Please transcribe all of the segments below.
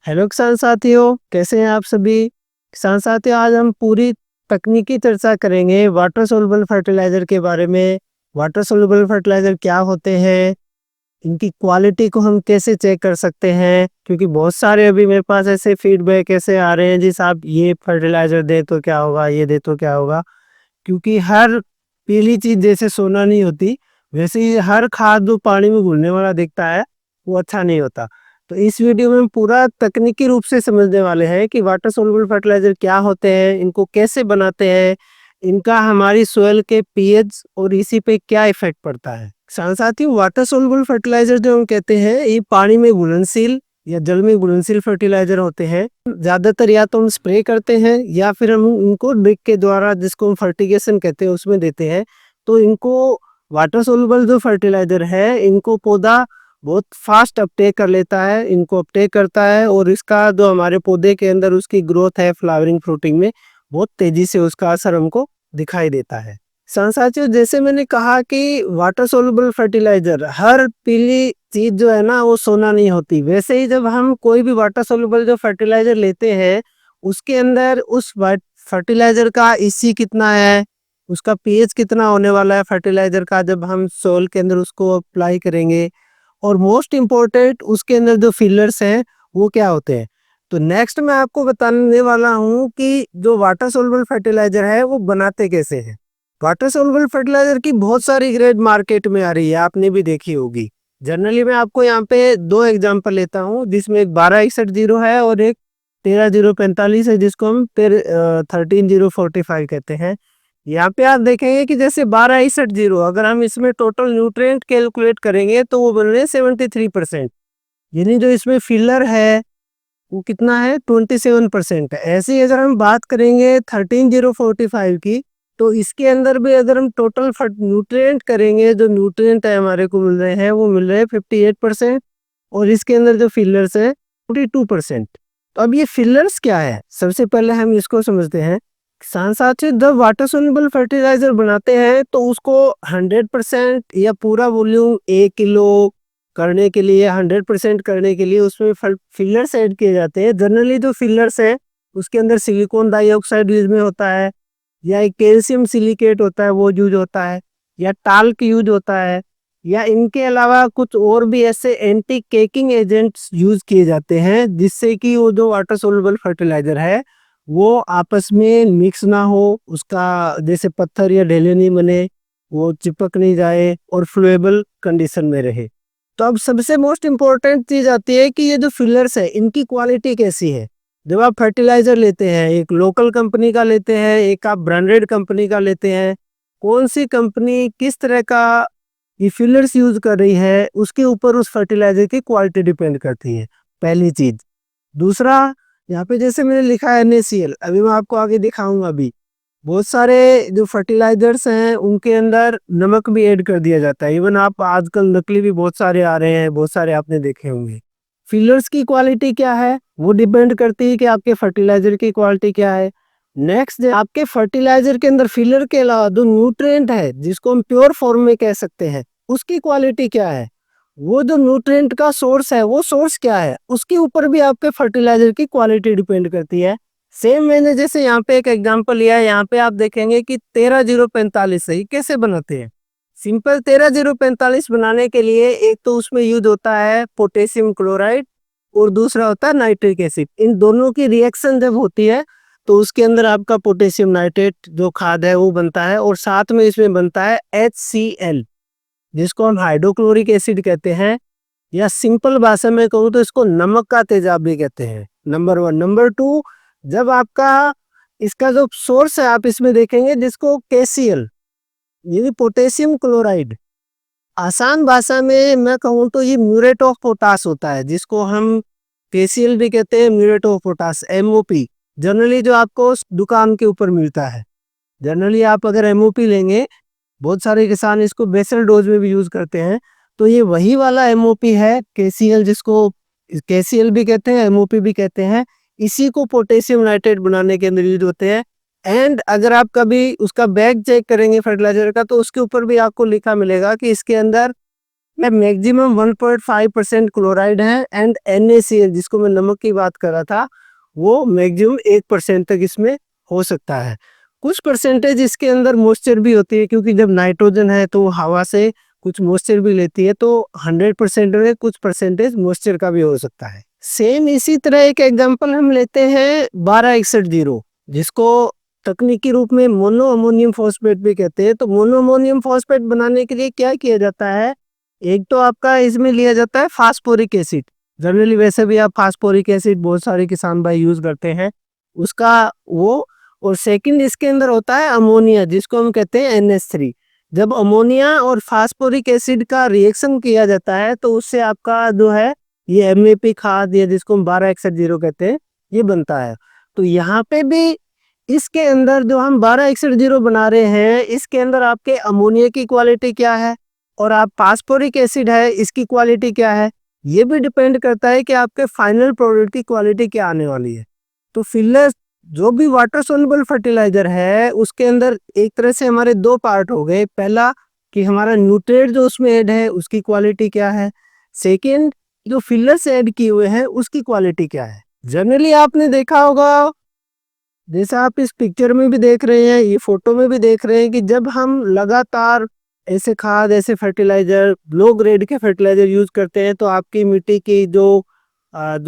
Hello किसान साथियों, कैसे हैं आप सभी। किसान साथियों, आज हम पूरी तकनीकी चर्चा करेंगे वाटर सोल्युबल फर्टिलाइजर के बारे में। वाटर सोल्युबल फर्टिलाइजर क्या होते हैं, इनकी क्वालिटी को हम कैसे चेक कर सकते हैं, क्योंकि बहुत सारे अभी मेरे पास ऐसे फीडबैक ऐसे आ रहे हैं जी साहब ये फर्टिलाइजर दे तो क्या होगा, ये दे तो क्या होगा। क्योंकि हर पीली चीज जैसे सोना नहीं होती, वैसे ही हर खाद जो पानी में घुलने वाला दिखता है वो अच्छा नहीं होता। तो इस वीडियो में हम पूरा तकनीकी रूप से समझने वाले हैं कि वाटर सोल्युबल फर्टिलाइजर क्या होते हैं, इनको कैसे बनाते हैं, इनका हमारी सोयल के पीएच और इसी पे क्या इफेक्ट पड़ता है। साथियों, वाटर सोल्युबल फर्टिलाइजर जो हम कहते हैं ये पानी में घुलनशील या जल में घुलनशील फर्टिलाइजर होते हैं। ज्यादातर या तो हम स्प्रे करते हैं या फिर हम उनको ड्रिप के द्वारा, जिसको हम फर्टिगेशन कहते हैं, उसमें देते हैं। तो इनको वाटर सोल्युबल जो फर्टिलाइजर है, इनको पौधा बहुत फास्ट अपटेक कर लेता है, इनको अपटेक करता है और इसका जो हमारे पौधे के अंदर उसकी ग्रोथ है फ्लावरिंग फ्रूटिंग में, बहुत तेजी से उसका असर हमको दिखाई देता है। साथियों, जैसे मैंने कहा कि वाटर सोल्युबल फर्टिलाइजर, हर पीली चीज जो है ना वो सोना नहीं होती। वैसे ही जब हम कोई भी वाटर सोल्युबल जो फर्टिलाइजर लेते हैं, उसके अंदर उस फर्टिलाइजर का ईसी कितना है, उसका पीएच कितना होने वाला है फर्टिलाइजर का, जब हम सोल के अंदर उसको अप्लाई करेंगे। और मोस्ट इम्पोर्टेंट, उसके अंदर जो फिलर्स हैं वो क्या होते हैं। तो नेक्स्ट मैं आपको बताने वाला हूँ कि जो वाटर सोल्युबल फर्टिलाइजर है वो बनाते कैसे हैं। वाटर सोल्युबल फर्टिलाइजर की बहुत सारी ग्रेड मार्केट में आ रही है, आपने भी देखी होगी। जनरली मैं आपको यहाँ पे दो एग्जांपल लेता हूँ, जिसमें एक 1261 है और एक 13,045 है, जिसको हम 13,045 कहते हैं। यहाँ पे आप देखेंगे कि जैसे 1261, अगर हम इसमें टोटल न्यूट्रिएंट कैलकुलेट करेंगे तो वो बन रहे हैं 73%। यानी जो इसमें फिलर है वो कितना है, 27% है। ऐसे ही अगर हम बात करेंगे 13,045 की, तो इसके अंदर भी अगर हम टोटल न्यूट्रिएंट करेंगे, जो न्यूट्रिएंट है हमारे को मिल रहे हैं वो मिल रहे हैं 58%। और इसके अंदर जो फिलर्स है 42%। तो अब ये फिलर्स क्या है, सबसे पहले हम इसको समझते हैं। किसान साथियों, जब वाटर सोल्युबल फर्टिलाइजर बनाते हैं तो उसको 100% या पूरा वॉल्यूम 1 किलो करने के लिए, 100% करने के लिए उसमें फिलर्स ऐड किए जाते हैं। जनरली जो फिलर्स है उसके अंदर सिलिकॉन डाइऑक्साइड यूज में होता है, या एक कैल्शियम सिलिकेट होता है वो यूज होता है, या टाल्क यूज होता है, या इनके अलावा कुछ और भी ऐसे एंटी केकिंग एजेंट्स यूज किए जाते हैं, जिससे कि वो जो वाटर सोल्युबल फर्टिलाइजर है वो आपस में मिक्स ना हो, उसका जैसे पत्थर या ढेले नहीं बने, वो चिपक नहीं जाए और फ्लूएबल कंडीशन में रहे। तो अब सबसे मोस्ट इम्पोर्टेंट चीज आती है कि ये जो फिलर्स है इनकी क्वालिटी कैसी है। जब आप फर्टिलाइजर लेते हैं, एक लोकल कंपनी का लेते हैं, एक आप ब्रांडेड कंपनी का लेते हैं, कौन सी कंपनी किस तरह का ये फिलर्स यूज कर रही है उसके ऊपर उस फर्टिलाइजर की क्वालिटी डिपेंड करती है, पहली चीज। दूसरा, यहाँ पे जैसे मैंने लिखा है NaCl, अभी मैं आपको आगे दिखाऊंगा। अभी बहुत सारे जो फर्टिलाइजर्स हैं उनके अंदर नमक भी ऐड कर दिया जाता है। इवन आप आजकल नकली भी बहुत सारे आ रहे हैं, बहुत सारे आपने देखे होंगे। फिलर्स की क्वालिटी क्या है वो डिपेंड करती है कि आपके फर्टिलाइजर की क्वालिटी क्या है। नेक्स्ट, आपके फर्टिलाइजर के अंदर फिलर के अलावा जो न्यूट्रिएंट है, जिसको हम प्योर फॉर्म में कह सकते हैं, उसकी क्वालिटी क्या है। वो जो न्यूट्रिएंट का सोर्स है वो सोर्स क्या है, उसके ऊपर भी आपके फर्टिलाइजर की क्वालिटी डिपेंड करती है। सेम मैंने जैसे यहाँ पे एक एग्जांपल लिया है, यहाँ पे आप देखेंगे कि 13,045 है, कैसे बनाते हैं। सिंपल 13,045 बनाने के लिए एक तो उसमें यूज होता है पोटेशियम क्लोराइड और दूसरा होता है नाइट्रिक एसिड। इन दोनों की रिएक्शन जब होती है तो उसके अंदर आपका पोटेशियम नाइट्रेट जो खाद है वो बनता है, और साथ में इसमें बनता है HCl, जिसको हम हाइड्रोक्लोरिक एसिड कहते हैं, या सिंपल भाषा में कहूँ तो इसको नमक का तेजाब भी कहते हैं। नंबर 1। नंबर 2, जब आपका इसका जो सोर्स है आप इसमें देखेंगे जिसको KCl, यानी पोटेशियम क्लोराइड, आसान भाषा में मैं कहूँ तो ये म्यूरेट ऑफ पोटास होता है, जिसको हम KCl भी कहते हैं, muriate of potash, MOP। Generally जो आपको दुकान के ऊपर मिलता है, जनरली आप अगर MOP लेंगे, बहुत सारे किसान इसको बेसल डोज में भी यूज करते हैं, तो ये वही वाला MOP है KCl, जिसको KCl भी कहते हैं, MOP भी कहते हैं। इसी को पोटेशियम नाइट्रेट बनाने के अंदर यूज होते हैं। एंड अगर आप कभी उसका बैग चेक करेंगे फर्टिलाइजर का, तो उसके ऊपर भी आपको लिखा मिलेगा कि इसके अंदर में मैक्सिमम 1.5% क्लोराइड है एंड NaCl जिसको मैं नमक की बात कर रहा था वो मैक्सिमम 1% तक इसमें हो सकता है। कुछ परसेंटेज इसके अंदर मॉइस्चर भी होती है क्योंकि जब नाइट्रोजन है तो हवा से कुछ मॉइस्चर भी लेती है, तो 100% में कुछ परसेंटेज मॉइस्चर का भी हो सकता है। सेम इसी तरह एक एग्जांपल हम लेते हैं 1261 जिसको तकनीकी रूप में मोनो अमोनियम फॉस्फेट भी कहते हैं। तो मोनो अमोनियम फॉस्फेट बनाने के लिए क्या किया जाता है, एक तो आपका इसमें लिया जाता है फास्फोरिक एसिड। जनरली वैसे भी आप फास्फोरिक एसिड बहुत सारे किसान भाई यूज करते हैं उसका वो, और सेकंड इसके अंदर होता है अमोनिया जिसको हम कहते हैं NH3। जब अमोनिया और फास्फोरिक एसिड का रिएक्शन किया जाता है तो उससे आपका जो है ये MAP खाद या जिसको हम 1261 कहते हैं ये बनता है। तो यहाँ पे भी इसके अंदर जो हम 1261 बना रहे हैं इसके अंदर आपके अमोनिया की क्वालिटी क्या है और आप फास्फोरिक एसिड है इसकी क्वालिटी क्या है, ये भी डिपेंड करता है कि आपके फाइनल प्रोडक्ट की क्वालिटी क्या आने वाली है। तो फिलहाल जो भी वाटर सोल्युबल फर्टिलाइजर है उसके अंदर एक तरह से हमारे दो पार्ट हो गए। पहला कि हमारा न्यूट्रिएंट जो उसमें ऐड है उसकी क्वालिटी क्या है, सेकंड जो फिलर से ऐड किए हुए हैं उसकी क्वालिटी क्या है। जनरली आपने देखा होगा जैसे आप इस पिक्चर में भी देख रहे हैं, ये फोटो में भी देख रहे हैं कि जब हम लगातार ऐसे खाद ऐसे फर्टिलाइजर लो ग्रेड के फर्टिलाइजर यूज करते हैं तो आपकी मिट्टी की जो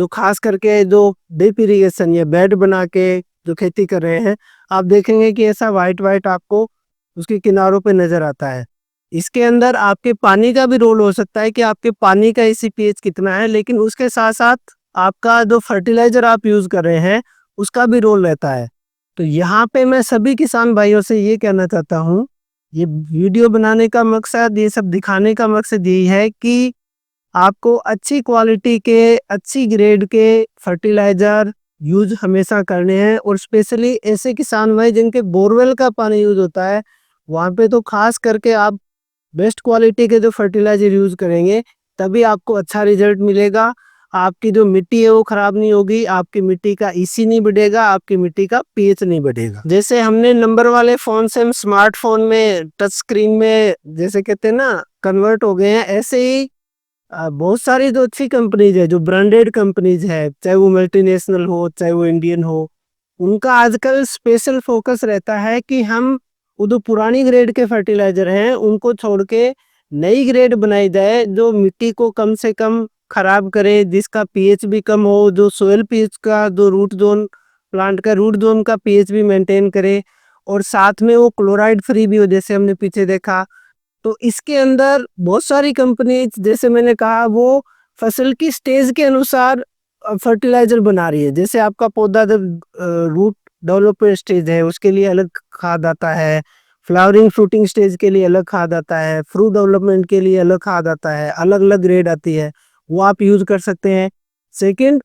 खास करके जो ड्रिप इरिगेशन या बेड बना के जो खेती कर रहे हैं आप देखेंगे कि ऐसा वाइट वाइट आपको उसके किनारों पे नजर आता है। इसके अंदर आपके पानी का भी रोल हो सकता है कि आपके पानी का pH कितना है, लेकिन उसके साथ साथ आपका जो फर्टिलाइजर आप यूज कर रहे हैं उसका भी रोल रहता है। तो यहाँ पे मैं सभी किसान भाइयों से ये कहना चाहता हूँ, ये वीडियो बनाने का मकसद ये सब दिखाने का मकसद यही है कि आपको अच्छी क्वालिटी के अच्छी ग्रेड के फर्टिलाइजर यूज हमेशा करने हैं और स्पेशली ऐसे किसान भाई जिनके बोरवेल का पानी यूज होता है वहाँ पे तो खास करके आप बेस्ट क्वालिटी के जो फर्टिलाइजर यूज करेंगे तभी आपको अच्छा रिजल्ट मिलेगा। आपकी जो मिट्टी है वो खराब नहीं होगी, आपकी मिट्टी का EC नहीं बढ़ेगा, आपकी मिट्टी का pH नहीं बढ़ेगा। जैसे हमने नंबर वाले फोन से हम स्मार्टफोन में टच स्क्रीन में जैसे कहते हैं ना कन्वर्ट हो गए हैं, ऐसे ही बहुत सारी जो अच्छी कंपनीज है जो ब्रांडेड कंपनीज है चाहे वो मल्टीनेशनल हो चाहे वो इंडियन हो, उनका आजकल स्पेशल फोकस रहता है कि हम वो जो पुरानी ग्रेड के फर्टिलाइजर हैं उनको छोड़ के नई ग्रेड बनाई जाए जो मिट्टी को कम से कम खराब करे, जिसका pH भी कम हो, जो सोयल pH का जो रूट जोन प्लांट का रूट जोन का pH भी मेंटेन करे और साथ में वो क्लोराइड फ्री भी हो जैसे हमने पीछे देखा। तो इसके अंदर बहुत सारी कंपनी जैसे मैंने कहा वो फसल की स्टेज के अनुसार फर्टिलाइजर बना रही है। जैसे आपका पौधा जब रूट डेवलपमेंट स्टेज है उसके लिए अलग खाद आता है, फ्लावरिंग फ्रूटिंग स्टेज के लिए अलग खाद आता है, फ्रूट डेवलपमेंट के लिए अलग खाद आता है, अलग अलग ग्रेड आती है, वो आप यूज कर सकते हैं। सेकंड,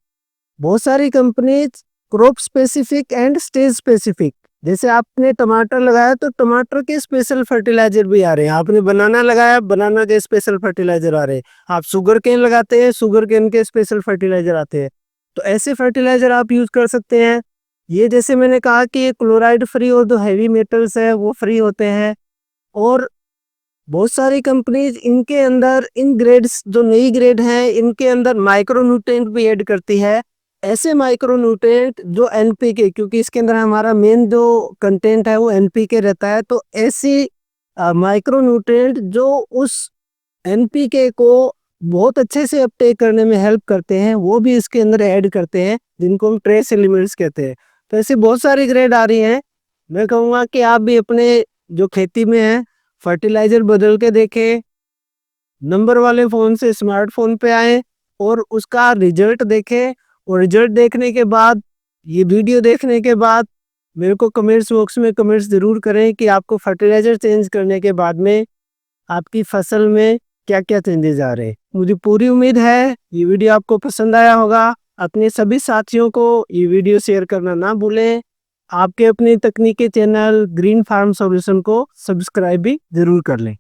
बहुत सारी companies crop specific and stage specific, जैसे आपने टमाटर लगाया तो टमाटर के स्पेशल फर्टिलाइजर भी आ रहे हैं, आपने बनाना लगाया बनाना के स्पेशल फर्टिलाइजर आ रहे हैं, आप शुगर केन लगाते हैं शुगर केन के स्पेशल फर्टिलाइजर आते हैं। तो ऐसे फर्टिलाइजर आप यूज कर सकते हैं। ये जैसे मैंने कहा कि ये क्लोराइड फ्री और जो हैवी मेटल्स है वो फ्री होते हैं। और बहुत सारी कंपनीज इनके अंदर इन ग्रेड्स जो नई ग्रेड है इनके अंदर माइक्रो न्यूट्रिएंट भी ऐड करती है। ऐसे माइक्रो न्यूट्रिएंट जो NPK, क्योंकि इसके अंदर हमारा मेन जो कंटेंट है वो NPK रहता है, तो ऐसी माइक्रो न्यूट्रिएंट जो उस NPK को बहुत अच्छे से अपटेक करने में हेल्प करते हैं वो भी इसके अंदर ऐड करते हैं जिनको हम ट्रेस एलिमेंट्स कहते हैं। तो ऐसी बहुत सारी ग्रेड आ रही हैं। मैं कहूँगा कि आप भी अपने जो खेती में है फर्टिलाइजर बदल के देखें, नंबर वाले फ़ोन से स्मार्टफोन पे आए और उसका रिजल्ट देखें। और रिजल्ट देखने के बाद ये वीडियो देखने के बाद मेरे को कमेंट्स बॉक्स में कमेंट्स ज़रूर करें कि आपको फर्टिलाइजर चेंज करने के बाद में आपकी फसल में क्या क्या चेंजेस आ रहे हैं। मुझे पूरी उम्मीद है ये वीडियो आपको पसंद आया होगा। अपने सभी साथियों को ये वीडियो शेयर करना ना भूलें। आपके अपने तकनीकी चैनल ग्रीन फार्म सॉल्यूशन को सब्सक्राइब भी जरूर कर लें।